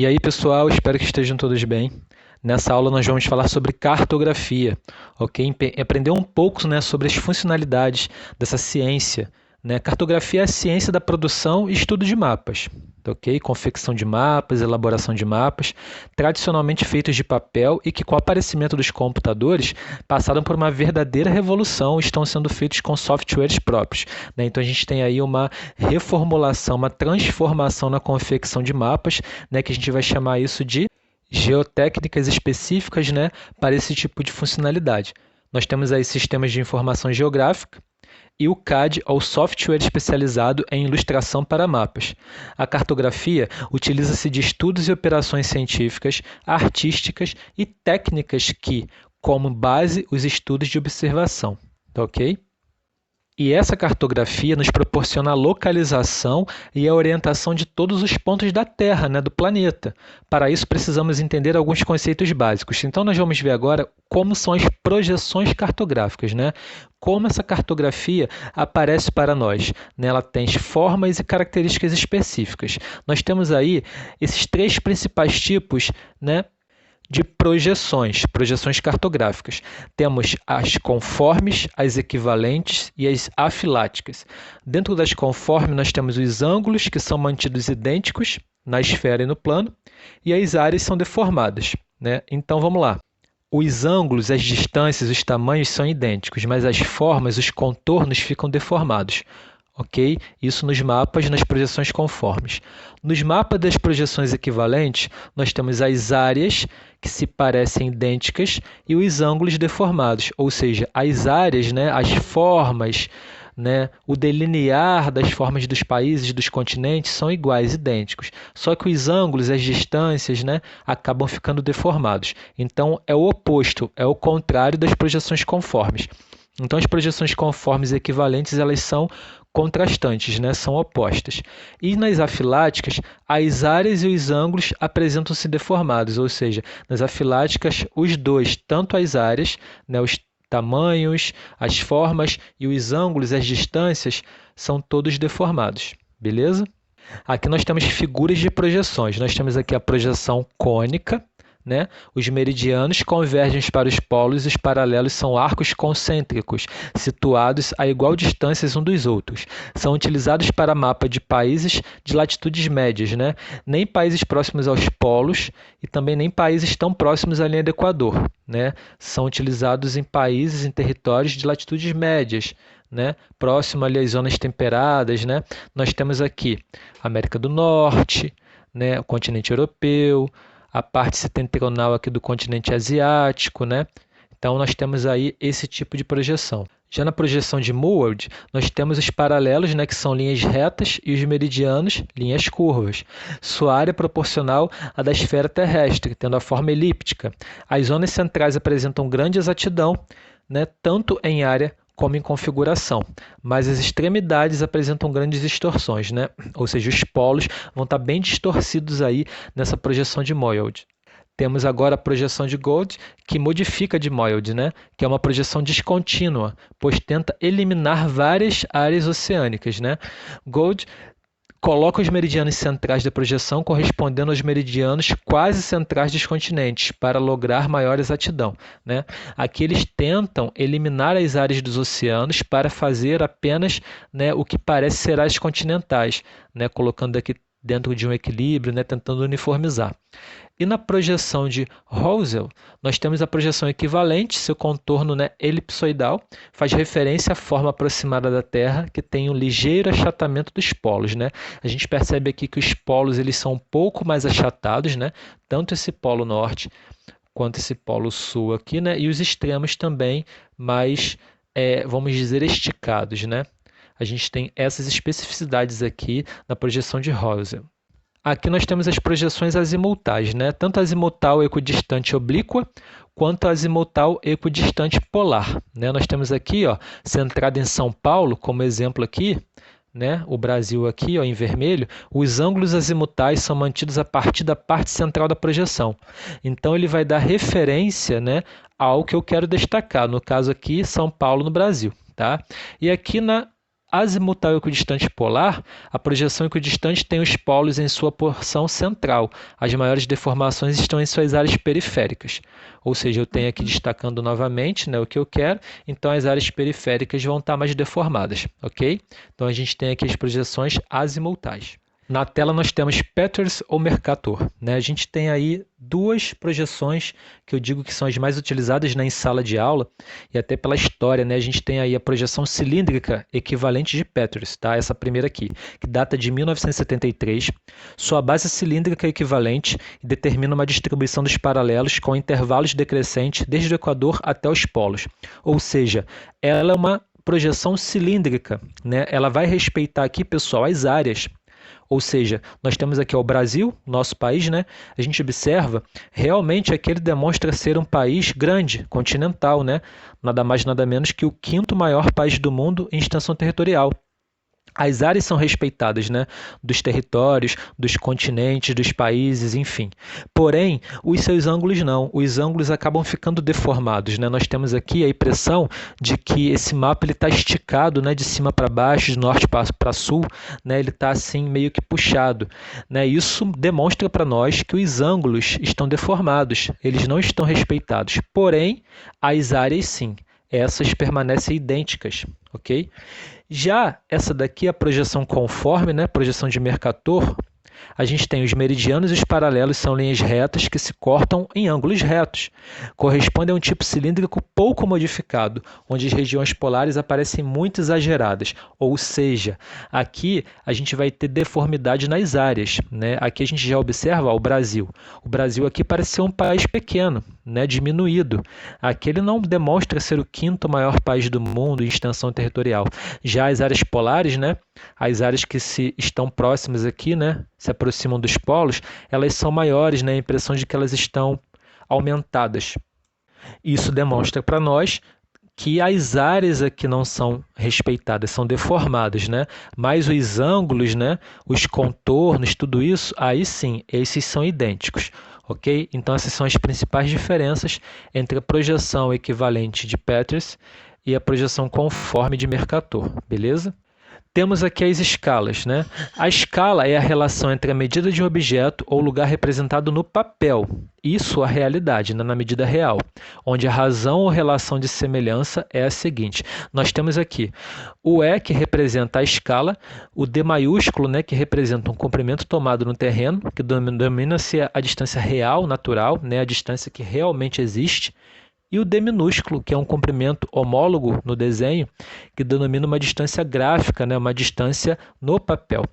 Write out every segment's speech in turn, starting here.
E aí, pessoal, espero que estejam todos bem. Nessa aula nós vamos falar sobre cartografia, ok? Aprender um pouco, né, sobre as funcionalidades dessa ciência, né? Cartografia é a ciência da produção e estudo de mapas, ok? Confecção de mapas, elaboração de mapas, tradicionalmente feitos de papel e que com o aparecimento dos computadores passaram por uma verdadeira revolução e estão sendo feitos com softwares próprios, né? Então a gente tem aí uma reformulação, uma transformação na confecção de mapas, né, que a gente vai chamar isso de geotécnicas específicas, né, para esse tipo de funcionalidade. Nós temos aí sistemas de informação geográfica e o CAD, ou software especializado em ilustração para mapas. A cartografia utiliza-se de estudos e operações científicas, artísticas e técnicas que, como base, os estudos de observação. Tá ok? E essa cartografia nos proporciona a localização e a orientação de todos os pontos da Terra, né, do planeta. Para isso, precisamos entender alguns conceitos básicos. Então, nós vamos ver agora como são as projeções cartográficas, né? Como essa cartografia aparece para nós, né? Ela tem formas e características específicas. Nós temos aí esses três principais tipos, né, de projeções cartográficas. Temos as conformes, as equivalentes e as afiláticas. Dentro das conformes, nós temos os ângulos, que são mantidos idênticos na esfera e no plano, e as áreas são deformadas, né? Então, vamos lá. Os ângulos, as distâncias, os tamanhos são idênticos, mas as formas, os contornos ficam deformados. Ok? Isso nos mapas, nas projeções conformes. Nos mapas das projeções equivalentes, nós temos as áreas que se parecem idênticas e os ângulos deformados, ou seja, as áreas, né, as formas, né, o delinear das formas dos países, dos continentes são iguais, idênticos. Só que os ângulos, as distâncias, né, acabam ficando deformados. Então, é o oposto, é o contrário das projeções conformes. Então, as projeções conformes e equivalentes, elas são contrastantes, né? São opostas. E nas afiláticas, as áreas e os ângulos apresentam-se deformados, ou seja, nas afiláticas, os dois, tanto as áreas, né, os tamanhos, as formas e os ângulos, as distâncias, são todos deformados, beleza? Aqui nós temos figuras de projeções. Nós temos aqui a projeção cônica, né? Os meridianos convergem para os polos e os paralelos são arcos concêntricos, situados a igual distância uns dos outros. São utilizados para mapa de países de latitudes médias, né? Nem países próximos aos polos e também nem países tão próximos à linha do Equador, né? São utilizados em países, em territórios de latitudes médias, né? Próximo ali às zonas temperadas, né? Nós temos aqui a América do Norte, né? O continente europeu, a parte setentrional aqui do continente asiático, né? Então, nós temos aí esse tipo de projeção. Já na projeção de Moorhead, nós temos os paralelos, né, que são linhas retas, e os meridianos, linhas curvas. Sua área é proporcional à da esfera terrestre, tendo a forma elíptica. As zonas centrais apresentam grande exatidão, né, tanto em área como em configuração, mas as extremidades apresentam grandes distorções, né? Ou seja, os polos vão estar bem distorcidos aí nessa projeção de Moorhead. Temos agora a projeção de Gould, que modifica de Moorhead, né? Que é uma projeção descontínua, pois tenta eliminar várias áreas oceânicas, né? Gould coloca os meridianos centrais da projeção correspondendo aos meridianos quase centrais dos continentes, para lograr maior exatidão, né? Aqui eles tentam eliminar as áreas dos oceanos para fazer apenas, né, o que parece ser áreas continentais, né, colocando aqui dentro de um equilíbrio, né, tentando uniformizar. E na projeção de Housel, nós temos a projeção equivalente, seu contorno, né, elipsoidal, faz referência à forma aproximada da Terra, que tem um ligeiro achatamento dos polos, né? A gente percebe aqui que os polos eles são um pouco mais achatados, né? Tanto esse polo norte quanto esse polo sul aqui, né? E os extremos também mais, vamos dizer, esticados, né? A gente tem essas especificidades aqui na projeção de Housel. Aqui nós temos as projeções azimutais, né? Tanto a azimutal equidistante oblíqua, quanto a azimutal equidistante polar, né? Nós temos aqui, ó, centrada em São Paulo, como exemplo aqui, né? O Brasil aqui, ó, em vermelho, os ângulos azimutais são mantidos a partir da parte central da projeção. Então, ele vai dar referência, né, ao que eu quero destacar, no caso aqui, São Paulo, no Brasil, tá? E aqui na azimutal equidistante polar, a projeção equidistante tem os polos em sua porção central. As maiores deformações estão em suas áreas periféricas. Ou seja, eu tenho aqui destacando novamente, né, o que eu quero, então as áreas periféricas vão estar mais deformadas, ok? Então a gente tem aqui as projeções azimutais. Na tela nós temos Peters ou Mercator, né? A gente tem aí duas projeções que eu digo que são as mais utilizadas, né, em sala de aula e até pela história, né? A gente tem aí a projeção cilíndrica equivalente de Peters, tá? Essa primeira aqui, que data de 1973. Sua base cilíndrica equivalente determina uma distribuição dos paralelos com intervalos decrescentes desde o equador até os polos. Ou seja, ela é uma projeção cilíndrica, né? Ela vai respeitar aqui, pessoal, as áreas. Ou seja, nós temos aqui o Brasil, nosso país, né? A gente observa, realmente aqui ele demonstra ser um país grande, continental, né? Nada mais, nada menos que o quinto maior país do mundo em extensão territorial. As áreas são respeitadas, né? Dos territórios, dos continentes, dos países, enfim. Porém, os seus ângulos não. Os ângulos acabam ficando deformados, né? Nós temos aqui a impressão de que esse mapa está esticado, né? De cima para baixo, de norte para sul, né? Ele está assim meio que puxado, né? Isso demonstra para nós que os ângulos estão deformados, eles não estão respeitados. Porém, as áreas sim, essas permanecem idênticas, ok? Já essa daqui, a projeção conforme, né? Projeção de Mercator, a gente tem os meridianos e os paralelos, são linhas retas que se cortam em ângulos retos. Corresponde a um tipo cilíndrico pouco modificado, onde as regiões polares aparecem muito exageradas. Ou seja, aqui a gente vai ter deformidade nas áreas, né? Aqui a gente já observa ó, o Brasil. O Brasil aqui parece ser um país pequeno, né? Diminuído. Aqui ele não demonstra ser o quinto maior país do mundo em extensão territorial. Já as áreas polares, né? As áreas que estão próximas aqui, né? Se aproximam dos polos, elas são maiores, né? A impressão de que elas estão aumentadas. Isso demonstra para nós que as áreas aqui não são respeitadas, são deformadas, né? Mas os ângulos, né? Os contornos, tudo isso, aí sim, esses são idênticos, ok? Então essas são as principais diferenças entre a projeção equivalente de Peters e a projeção conforme de Mercator, beleza? Temos aqui as escalas, né? A escala é a relação entre a medida de um objeto ou lugar representado no papel e sua realidade, né? Na medida real, onde a razão ou relação de semelhança é a seguinte. Nós temos aqui o E, que representa a escala, o D maiúsculo, né? Que representa um comprimento tomado no terreno, que denomina-se a distância real, natural, né? A distância que realmente existe, e o D minúsculo, que é um comprimento homólogo no desenho, que denomina uma distância gráfica, né? Uma distância no papel.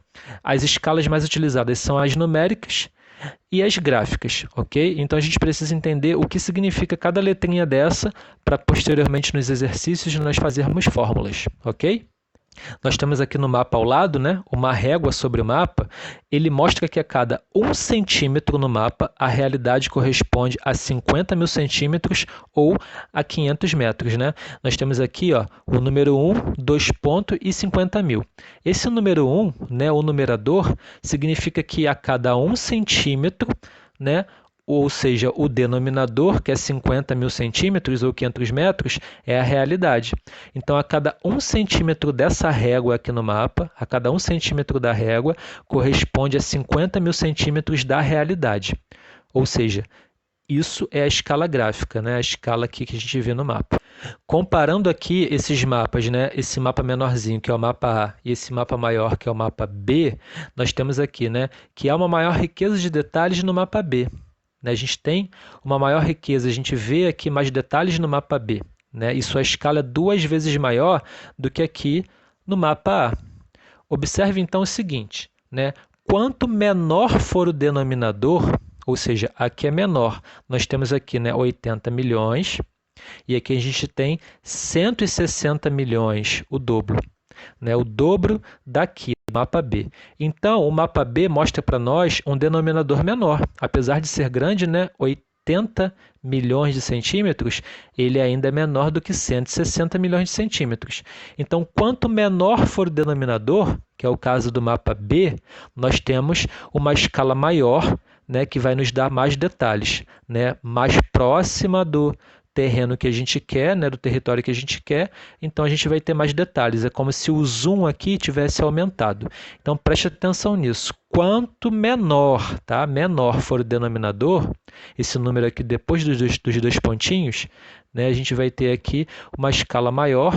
As escalas mais utilizadas são as numéricas e as gráficas, ok? Então a gente precisa entender o que significa cada letrinha dessa para posteriormente nos exercícios nós fazermos fórmulas, ok? Nós temos aqui no mapa ao lado, né, uma régua sobre o mapa. Ele mostra que a cada 1 centímetro no mapa, a realidade corresponde a 50 mil centímetros ou a 500 metros. Né? Nós temos aqui ó, o número 1, 2 pontos e 50 mil. Esse número 1, né, o numerador, significa que a cada 1 centímetro, né, ou seja, o denominador, que é 50 mil centímetros ou 500 metros, é a realidade. Então, a cada 1 centímetro dessa régua aqui no mapa, a cada 1 centímetro da régua, corresponde a 50 mil centímetros da realidade. Ou seja, isso é a escala gráfica, né? A escala aqui que a gente vê no mapa. Comparando aqui esses mapas, né? Esse mapa menorzinho, que é o mapa A, e esse mapa maior, que é o mapa B, nós temos aqui, né, que há uma maior riqueza de detalhes no mapa B. A gente tem uma maior riqueza, a gente vê aqui mais detalhes no mapa B, né? E sua escala é 2 vezes maior do que aqui no mapa A. Observe então o seguinte, né? Quanto menor for o denominador, ou seja, aqui é menor, nós temos aqui, né, 80 milhões e aqui a gente tem 160 milhões, o dobro. Né, o dobro daqui, do mapa B. Então, o mapa B mostra para nós um denominador menor. Apesar de ser grande, né, 80 milhões de centímetros, ele ainda é menor do que 160 milhões de centímetros. Então, quanto menor for o denominador, que é o caso do mapa B, nós temos uma escala maior, né, que vai nos dar mais detalhes, né, mais próxima do terreno que a gente quer, né, do território que a gente quer, então a gente vai ter mais detalhes. É como se o zoom aqui tivesse aumentado. Então preste atenção nisso. Quanto menor, tá? Menor for o denominador, esse número aqui depois dos dois pontinhos, né, a gente vai ter aqui uma escala maior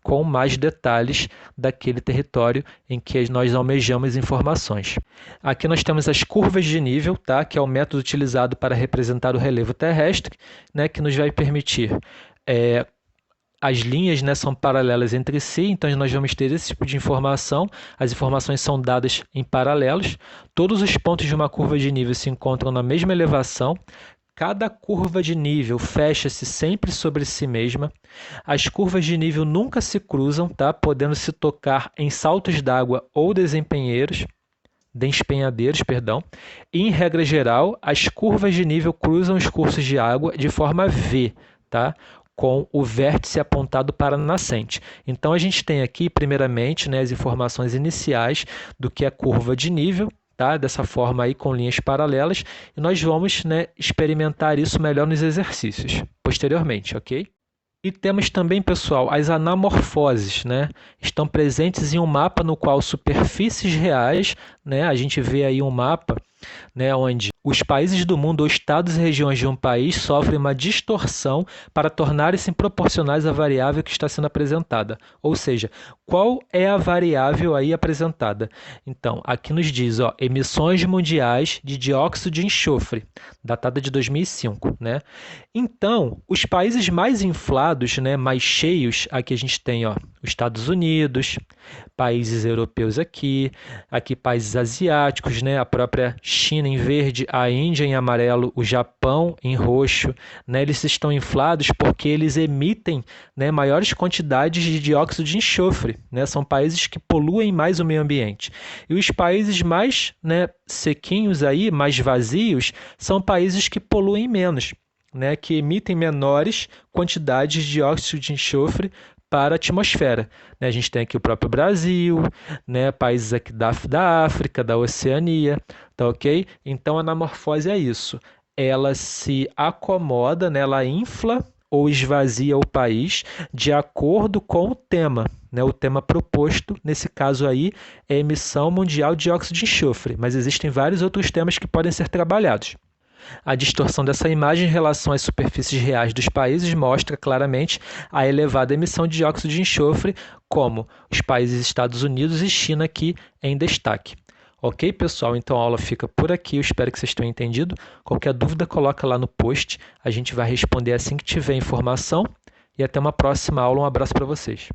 com mais detalhes daquele território em que nós almejamos informações. Aqui nós temos as curvas de nível, tá? Que é o método utilizado para representar o relevo terrestre, né? Que nos vai permitir as linhas, né, são paralelas entre si, então nós vamos ter esse tipo de informação. As informações são dadas em paralelos. Todos os pontos de uma curva de nível se encontram na mesma elevação. Cada curva de nível fecha-se sempre sobre si mesma. As curvas de nível nunca se cruzam, tá? Podendo se tocar em saltos d'água ou despenhadeiros. E, em regra geral, as curvas de nível cruzam os cursos de água de forma V, tá? Com o vértice apontado para a nascente. Então, a gente tem aqui, primeiramente, né, as informações iniciais do que é curva de nível, tá? Dessa forma aí, com linhas paralelas, e nós vamos, né, experimentar isso melhor nos exercícios, posteriormente, ok? E temos também, pessoal, as anamorfoses, né? Estão presentes em um mapa no qual superfícies reais, né? A gente vê aí um mapa, né, onde os países do mundo ou estados e regiões de um país sofrem uma distorção para tornarem-se proporcionais à variável que está sendo apresentada. Ou seja, qual é a variável aí apresentada? Então, aqui nos diz, ó, emissões mundiais de dióxido de enxofre, datada de 2005, né? Então, os países mais inflados, né, mais cheios, aqui a gente tem, ó, os Estados Unidos, países europeus aqui países asiáticos, né, a própria China em verde, a Índia em amarelo, o Japão em roxo, né, eles estão inflados porque eles emitem, né, maiores quantidades de dióxido de enxofre, né, são países que poluem mais o meio ambiente. E os países mais, né, sequinhos aí, mais vazios, são países que poluem menos, né, que emitem menores quantidades de dióxido de enxofre para a atmosfera. A gente tem aqui o próprio Brasil, né, países aqui da África, da Oceania, tá ok? Então a anamorfose é isso, ela se acomoda, né, ela infla ou esvazia o país de acordo com o tema, né, o tema proposto, nesse caso aí, é a emissão mundial de dióxido de enxofre, mas existem vários outros temas que podem ser trabalhados. A distorção dessa imagem em relação às superfícies reais dos países mostra claramente a elevada emissão de dióxido de enxofre, como os países Estados Unidos e China aqui em destaque. Ok, pessoal? Então a aula fica por aqui, eu espero que vocês tenham entendido. Qualquer dúvida, coloca lá no post, a gente vai responder assim que tiver informação. E até uma próxima aula, um abraço para vocês.